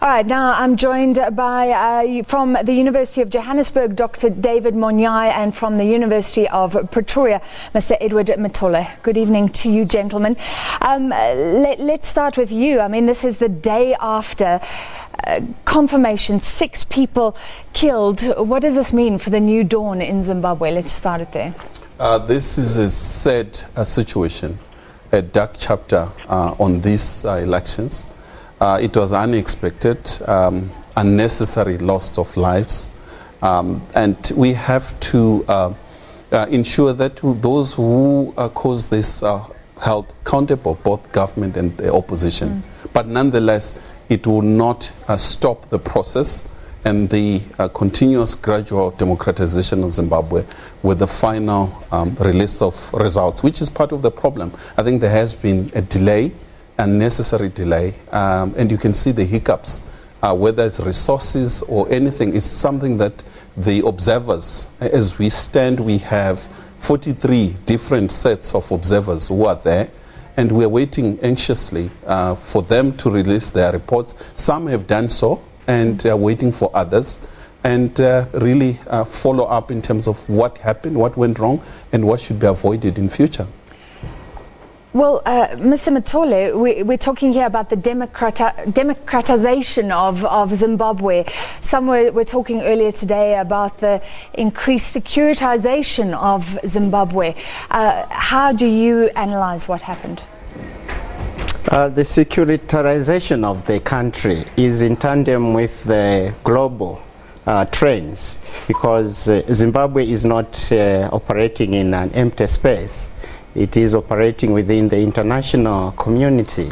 All right, now I'm joined by, from the University of Johannesburg, Dr. David Monyai, and from the University of Pretoria, Mr. Edward Mitole. Good evening to you, gentlemen. Let's start with you. I mean, this is the day after confirmation, 6 people killed. What does this mean for the new dawn in Zimbabwe? Let's start it there. This is a sad situation, a dark chapter on these elections. It was unexpected, unnecessary loss of lives, and we have to ensure that those who caused this are held accountable, both government and the opposition. But nonetheless, it will not stop the process and the continuous gradual democratization of Zimbabwe with the final release of results, which is part of the problem. I think there has been a delay, unnecessary delay, and you can see the hiccups, whether it's resources or anything. It's something that the observers, as we stand, we have 43 different sets of observers who are there, and we're waiting anxiously for them to release their reports. Some have done so, and are waiting for others, and really follow up in terms of what happened, what went wrong, and what should be avoided in future. Well, Mr. Mitole, we're talking here about the democratization of Zimbabwe. Some were talking earlier today about the increased securitization of Zimbabwe. How do you analyze what happened? The securitization of the country is in tandem with the global trends, because Zimbabwe is not operating in an empty space. It is operating within the international community,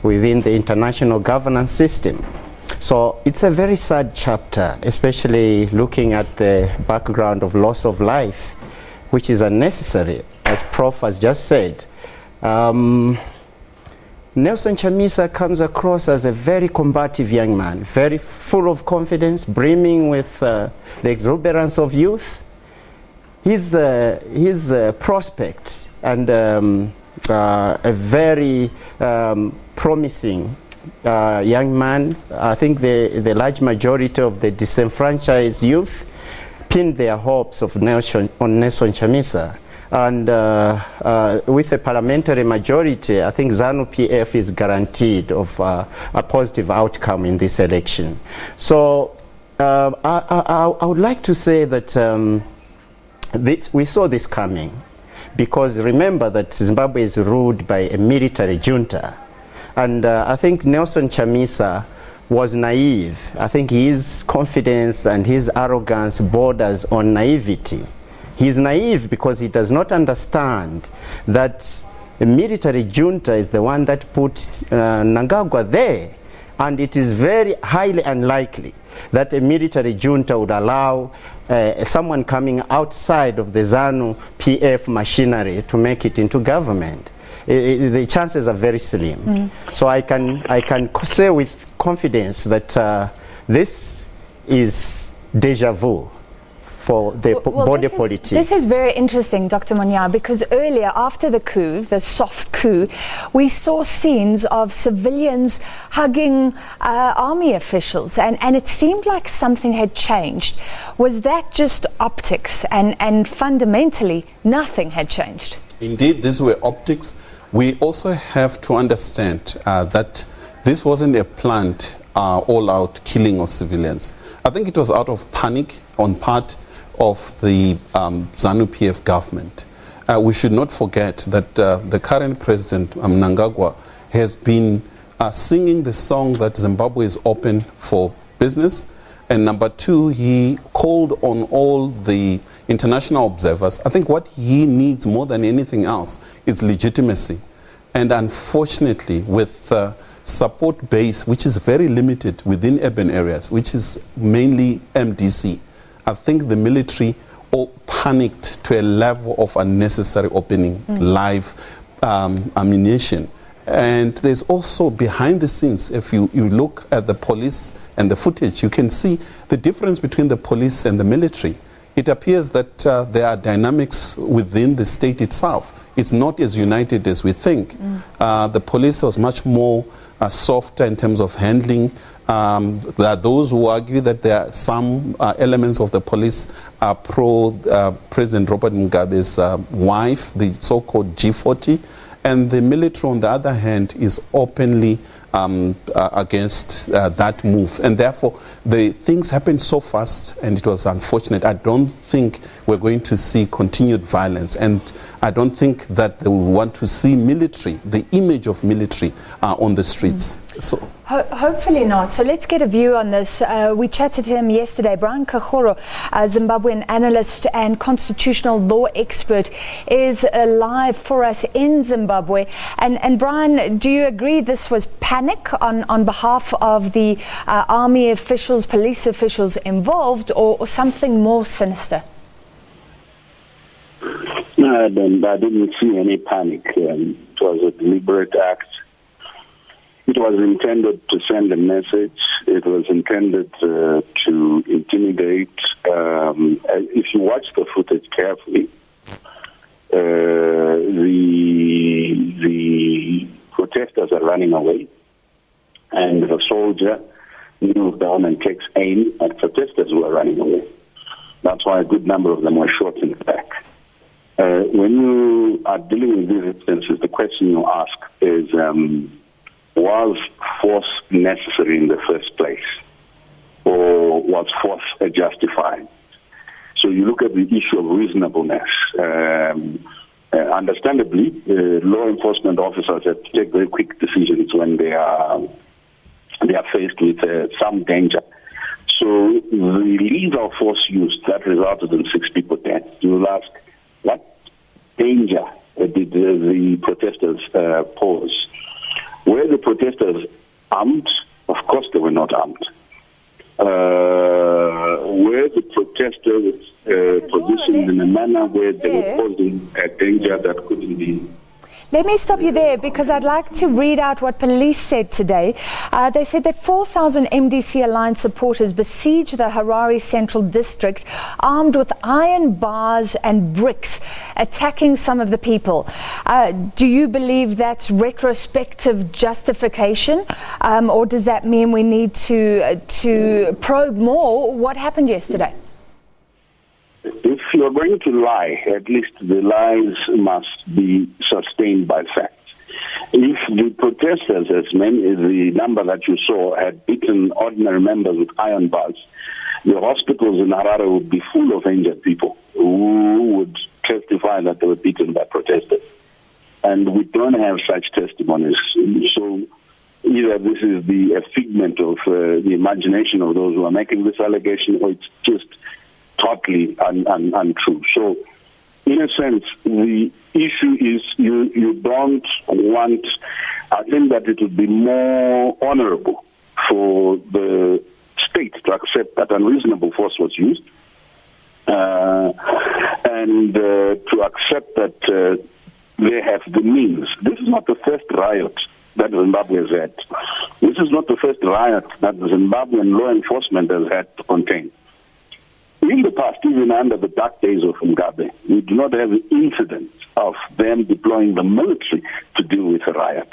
within the international governance system. So it's a very sad chapter, especially looking at the background of loss of life, which is unnecessary, as Prof has just said. Nelson Chamisa comes across as a very combative young man, very full of confidence, brimming with the exuberance of youth. His prospect and a very promising young man. I think the large majority of the disenfranchised youth pinned their hopes on Nelson Chamisa. And with a parliamentary majority, I think ZANU-PF is guaranteed of a positive outcome in this election. So I would like to say that we saw this coming, because remember that Zimbabwe is ruled by a military junta. And I think Nelson Chamisa was naive. I think his confidence and his arrogance borders on naivety. He's naive because he does not understand that the military junta is the one that put Mnangagwa there. And it is very highly unlikely that a military junta would allow someone coming outside of the ZANU-PF machinery to make it into government. The chances are very slim. So I can say with confidence that this is déjà vu for the body politic. This is very interesting, Dr. Monyai, because earlier, after the coup, the soft coup, we saw scenes of civilians hugging army officials, and it seemed like something had changed. Was that just optics, and fundamentally nothing had changed? Indeed, these were optics. We also have to understand that this wasn't a planned all-out killing of civilians. I think it was out of panic on part of the ZANU-PF government. We should not forget that the current president, Mnangagwa, has been singing the song that Zimbabwe is open for business. And number 2, he called on all the international observers. I think what he needs more than anything else is legitimacy. And unfortunately, with support base, which is very limited within urban areas, which is mainly MDC, I think the military all panicked to a level of unnecessary opening live ammunition. And there's also behind the scenes, if you look at the police and the footage, you can see the difference between the police and the military. It appears that there are dynamics within the state itself. It's not as united as we think. The police was much more softer in terms of handling. There are those who argue that there are some elements of the police are pro-President Robert Mugabe's wife, the so-called G40, and the military, on the other hand, is openly against that move. And therefore, the things happened so fast, and it was unfortunate. I don't think we're going to see continued violence, and I don't think that they will want to see military, the image of military on the streets. So hopefully not. So let's get a view on this. We chatted to him yesterday. Brian Kagoro, a Zimbabwean analyst and constitutional law expert, is live for us in Zimbabwe. And Brian, do you agree this was panic on behalf of the army officials, police officials involved, or something more sinister? No, I didn't see any panic. It was a deliberate act. It was intended to send a message. It was intended to intimidate. If you watch the footage carefully, the protesters are running away, and the soldier kneels down and takes aim at protesters who are running away. That's why a good number of them were shot in the back. When you are dealing with these instances, the question you ask is, was force necessary in the first place, or was force justified? So you look at the issue of reasonableness. Understandably, law enforcement officers have to take very quick decisions when they are faced with some danger. So the lethal force used that resulted in 6 people dead. You will ask, what danger did the protesters pose? Were the protesters armed? Of course they were not armed. Were the protesters positioned in a manner where they were posing a danger that couldn't be? Let me stop you there, because I'd like to read out what police said today. They said that 4,000 MDC Alliance supporters besieged the Harare Central District armed with iron bars and bricks, attacking some of the people. Do you believe that's retrospective justification, or does that mean we need to probe more what happened yesterday? If you're going to lie, at least the lies must be sustained by facts. If the protesters, the number that you saw, had beaten ordinary members with iron bars, the hospitals in Harare would be full of injured people who would testify that they were beaten by protesters. And we don't have such testimonies. So either this is a figment of the imagination of those who are making this allegation, or it's just totally untrue. So, in a sense, the issue is you don't want. I think that it would be more honorable for the state to accept that unreasonable force was used, and to accept that they have the means. This is not the first riot that Zimbabwe has had. This is not the first riot that the Zimbabwean law enforcement has had to contain. In the past, even under the dark days of Mugabe, we do not have the incident of them deploying the military to deal with a riot.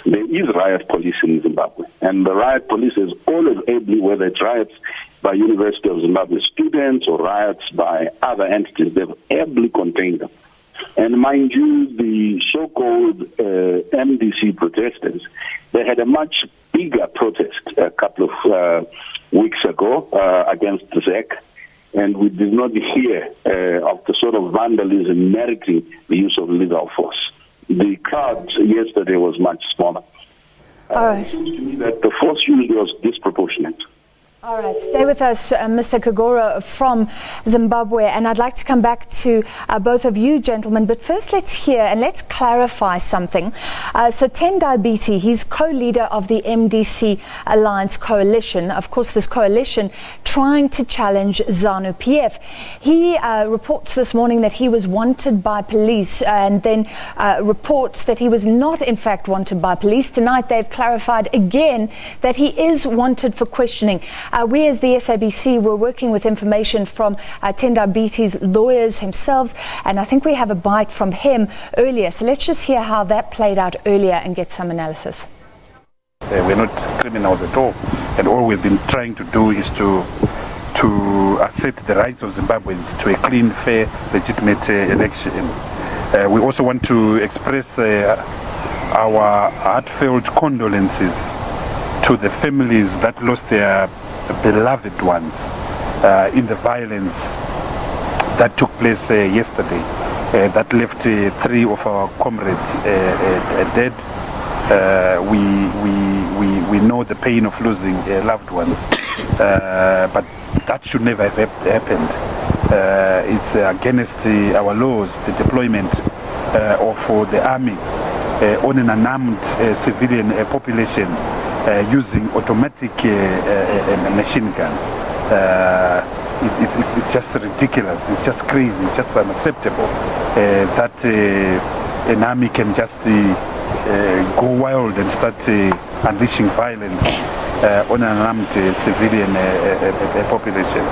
There is riot police in Zimbabwe, and the riot police is always ably, whether it's riots by University of Zimbabwe students or riots by other entities, they've ably contained them. And mind you, the so-called MDC protesters, they had a much bigger protest a couple of weeks ago against the ZEC. And we did not hear of the sort of vandalism meriting the use of lethal force. The crowd yesterday was much smaller. It seems to me that the force used was disproportionate. All right, stay with us, Mr. Kagoro from Zimbabwe, and I'd like to come back to both of you gentlemen, but first let's hear and let's clarify something. So Tendai Biti, he's co-leader of the MDC Alliance Coalition, of course this coalition trying to challenge ZANU-PF. He reports this morning that he was wanted by police, and then reports that he was not in fact wanted by police. Tonight they've clarified again that he is wanted for questioning. We as the SABC were working with information from Tendai Biti's lawyers himself, and I think we have a bite from him earlier. So let's just hear how that played out earlier and get some analysis. We're not criminals at all. And all we've been trying to do is to assert the rights of Zimbabweans to a clean, fair, legitimate election. We also want to express our heartfelt condolences to the families that lost their beloved ones in the violence that took place yesterday, that left 3 of our comrades dead. We know the pain of losing loved ones, but that should never have happened. It's against our laws, the deployment of the army on an unarmed civilian population using automatic machine guns. It's just ridiculous, it's just crazy, it's just unacceptable that an army can just go wild and start unleashing violence on an unarmed civilian population.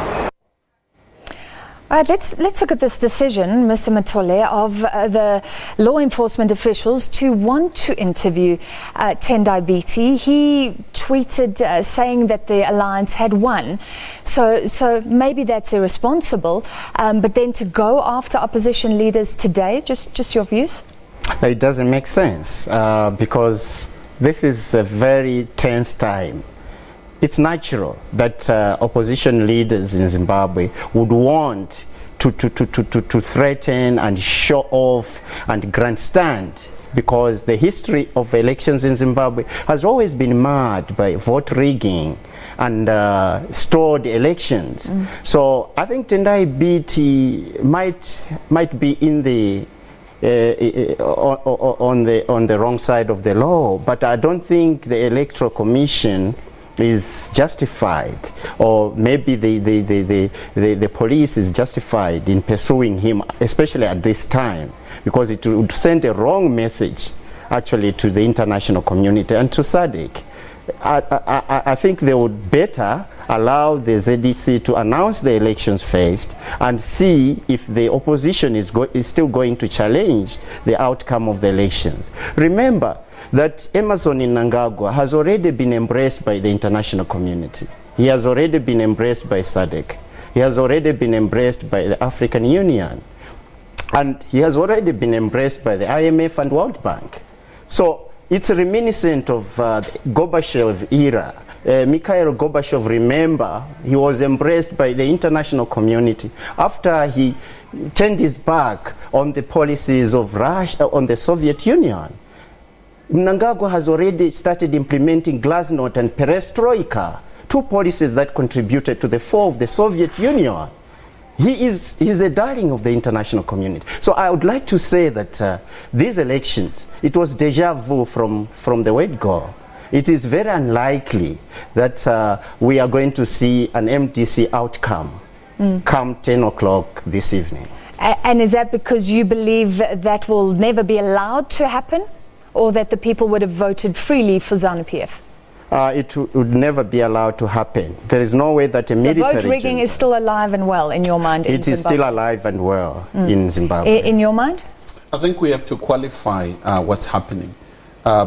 All right, let's look at this decision, Mr. Mitole, of the law enforcement officials to want to interview Tendai Biti. He tweeted saying that the alliance had won. So maybe that's irresponsible. But then to go after opposition leaders today, just your views? It doesn't make sense because this is a very tense time. It's natural that opposition leaders in Zimbabwe would want to threaten and show off and grandstand, because the history of elections in Zimbabwe has always been marred by vote rigging and stored elections. So I think Tendai Biti might be in the on the wrong side of the law, but I don't think the Electoral Commission is justified, or maybe the police is justified in pursuing him, especially at this time, because it would send a wrong message actually to the international community and to SADC. I think they would better allow the ZDC to announce the elections first and see if the opposition is still going to challenge the outcome of the elections. Remember that Emmerson Mnangagwa has already been embraced by the international community. He has already been embraced by SADC. He has already been embraced by the African Union. And he has already been embraced by the IMF and World Bank. So it's reminiscent of Gorbachev era. Mikhail Gorbachev, remember, he was embraced by the international community after he turned his back on the policies of Russia, on the Soviet Union. Mnangagwa has already started implementing Glasnost and Perestroika, 2 policies that contributed to the fall of the Soviet Union. He's a darling of the international community. So I would like to say that these elections, it was deja vu from the word go. It is very unlikely that we are going to see an MDC outcome come 10 o'clock this evening. And is that because you believe that will never be allowed to happen, or that the people would have voted freely for ZANU-PF? It would never be allowed to happen. There is no way that a military... So vote rigging is still alive and well in your mind in Zimbabwe? It is still alive and well in Zimbabwe. In your mind? I think we have to qualify what's happening.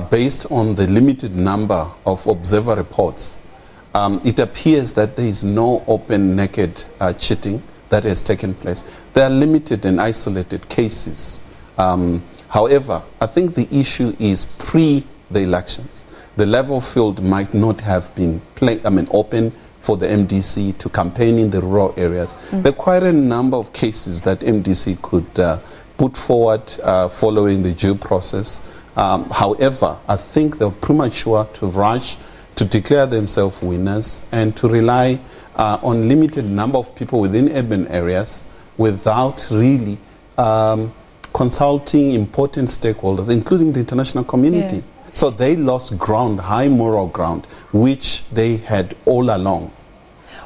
Based on the limited number of observer reports, it appears that there is no open, naked cheating that has taken place. There are limited and isolated cases. However, I think the issue is pre the elections. The level field might not have been open for the MDC to campaign in the rural areas. There are quite a number of cases that MDC could put forward following the due process. However, I think they're premature to rush to declare themselves winners and to rely on limited number of people within urban areas without really consulting important stakeholders, including the international community. Yeah. So they lost ground, high moral ground, which they had all along.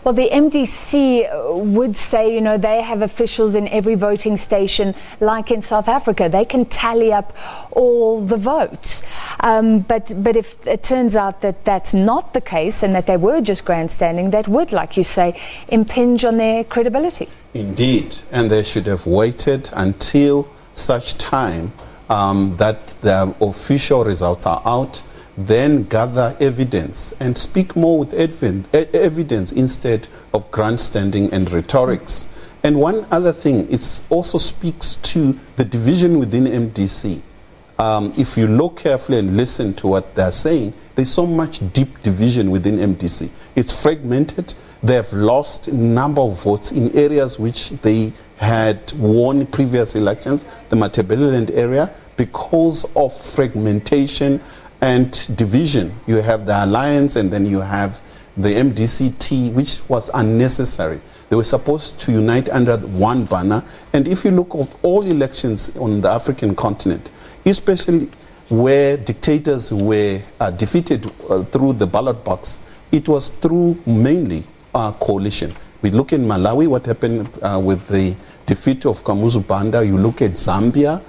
Well, the MDC would say, you know, they have officials in every voting station, like in South Africa. They can tally up all the votes. But if it turns out that that's not the case and that they were just grandstanding, that would, like you say, impinge on their credibility. Indeed. And they should have waited until such time that the official results are out then gather evidence and speak more with evidence instead of grandstanding and rhetorics. And one other thing, it also speaks to the division within MDC. If you look carefully and listen to what they're saying, there's so much deep division within MDC. It's fragmented. They have lost a number of votes in areas which they had won previous elections, the Matabeleland area, because of fragmentation and division. You have the alliance and then you have the MDC-T, which was unnecessary. They were supposed to unite under one banner. And if you look at all elections on the African continent, especially where dictators were defeated through the ballot box, it was through mainly coalition. We look in Malawi, what happened with the defeat of Kamuzu Banda. You look at Zambia,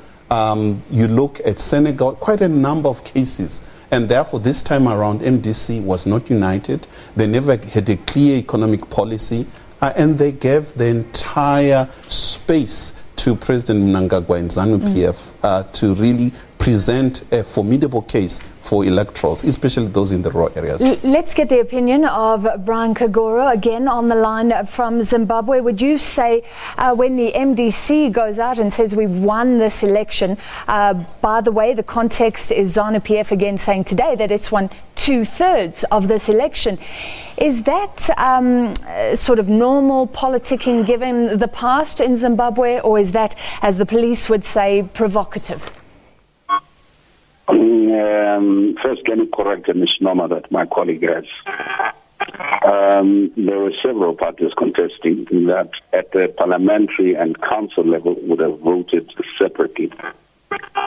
you look at Senegal, quite a number of cases. And therefore, this time around, MDC was not united. They never had a clear economic policy, and they gave the entire space to President Mnangagwa and ZANU-PF to really present a formidable case for electorals, especially those in the rural areas. Let's get the opinion of Brian Kagoro, again on the line from Zimbabwe. Would you say when the MDC goes out and says we've won this election, by the way, the context is ZANU-PF again saying today that it's won 2/3 of this election. Is that sort of normal politicking given the past in Zimbabwe, or is that, as the police would say, provocative? First, let me correct a misnomer that my colleague has. There were several parties contesting that at the parliamentary and council level would have voted separately.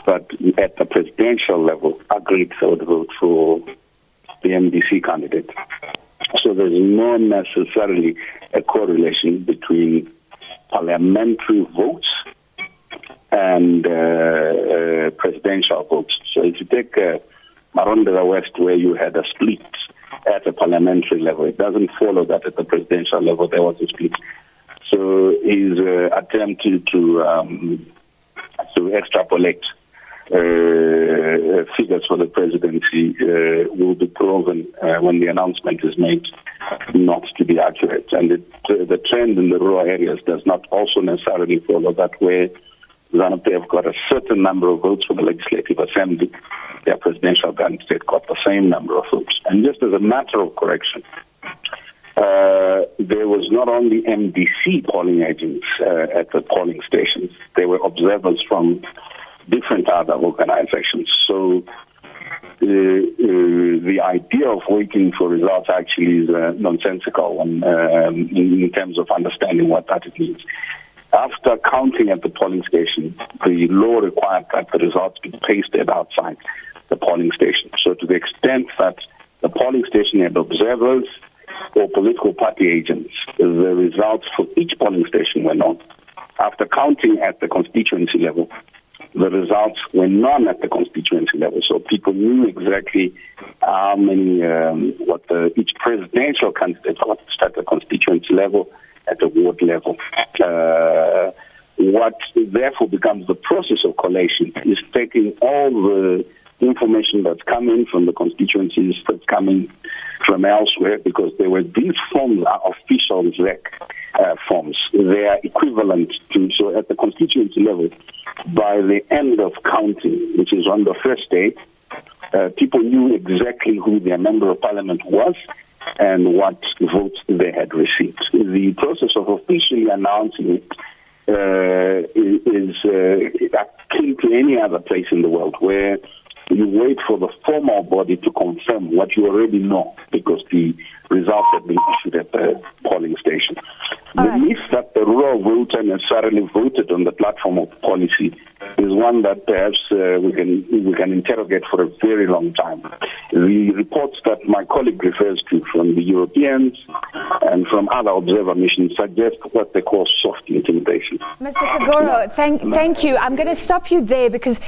But at the presidential level, agreed they would vote for the MDC candidate. So there's not necessarily a correlation between parliamentary votes and presidential votes. So if you take Marondera West, where you had a split at a parliamentary level, it doesn't follow that at the presidential level there was a split. So his attempt to extrapolate figures for the presidency will be proven when the announcement is made not to be accurate. And the trend in the rural areas does not also necessarily follow that, where ZANU-PF got a certain number of votes for the Legislative Assembly, their presidential candidate got the same number of votes. And just as a matter of correction, there was not only MDC polling agents at the polling stations, there were observers from different other organizations. So the idea of waiting for results actually is nonsensical in terms of understanding what that means. After counting at the polling station, the law required that the results be pasted outside the polling station. So to the extent that the polling station had observers or political party agents, the results for each polling station were known. After counting at the constituency level, the results were known at the constituency level. So people knew exactly how many, each presidential candidate got at the constituency level, at the ward level. What therefore becomes the process of collation is taking all the information that's coming from the constituencies, that's coming from elsewhere, because there were these forms are official ZEC forms. They are equivalent to, so at the constituency level, by the end of counting, which is on the first day, people knew exactly who their member of parliament was and what votes they had received. The process of officially announcing it is akin to any other place in the world, where you wait for the formal body to confirm what you already know, because the results have been issued at the polling station. The myth that the rural voter necessarily voted on the platform of policy is one that perhaps we can interrogate for a very long time. The reports that my colleague refers to from the Europeans and from other observer missions suggest what they call soft intimidation. Mr. Kagoro, thank you. I'm going to stop you there, because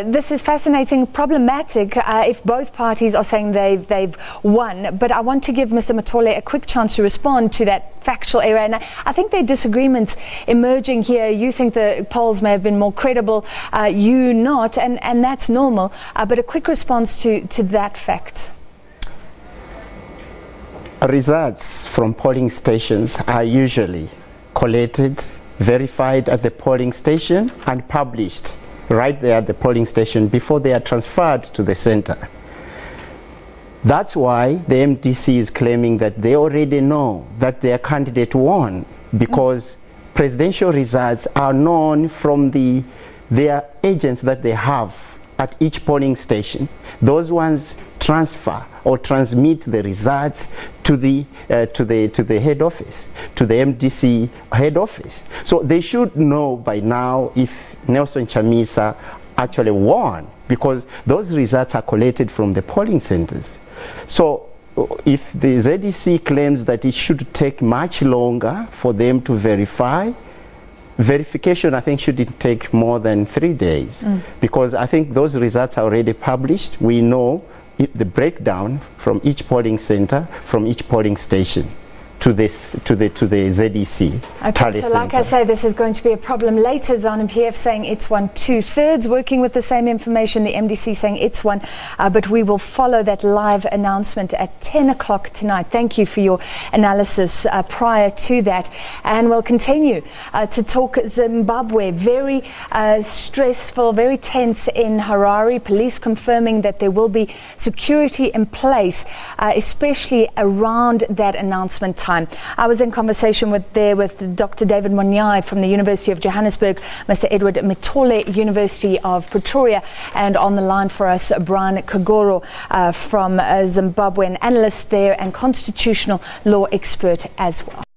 this is fascinating, problematic if both parties are saying they've won. But I want to give Mr. Mitole a quick chance to respond to that factual error. And I think there are disagreements emerging here. You think the polls may have been more credible. you not, and that's normal. But a quick response to that fact. Results from polling stations are usually collated, verified at the polling station, and published right there at the polling station before they are transferred to the center. That's why the MDC is claiming that they already know that their candidate won, because presidential results are known from their agents that they have at each polling station. Those ones transfer or transmit the results to the head office, to the MDC head office. So they should know by now if Nelson Chamisa actually won, because those results are collated from the polling centers. So if the ZEC claims that it should take much longer for them to verify, verification I think shouldn't take more than 3 days, because I think those results are already published. We know the breakdown from each polling center, from each polling station to the ZEC. Okay, so like I say, this is going to be a problem later. ZANU-PF saying it's won 2/3, working with the same information, the MDC saying it's won, but we will follow that live announcement at 10 o'clock tonight. Thank you for your analysis prior to that. And we'll continue to talk Zimbabwe. Very stressful, very tense in Harare. Police confirming that there will be security in place, especially around that announcement time. I was in conversation with Dr. David Monyai from the University of Johannesburg, Mr. Edward Mitole, University of Pretoria, and on the line for us, Brian Kagoro from Zimbabwe, an analyst there and constitutional law expert as well.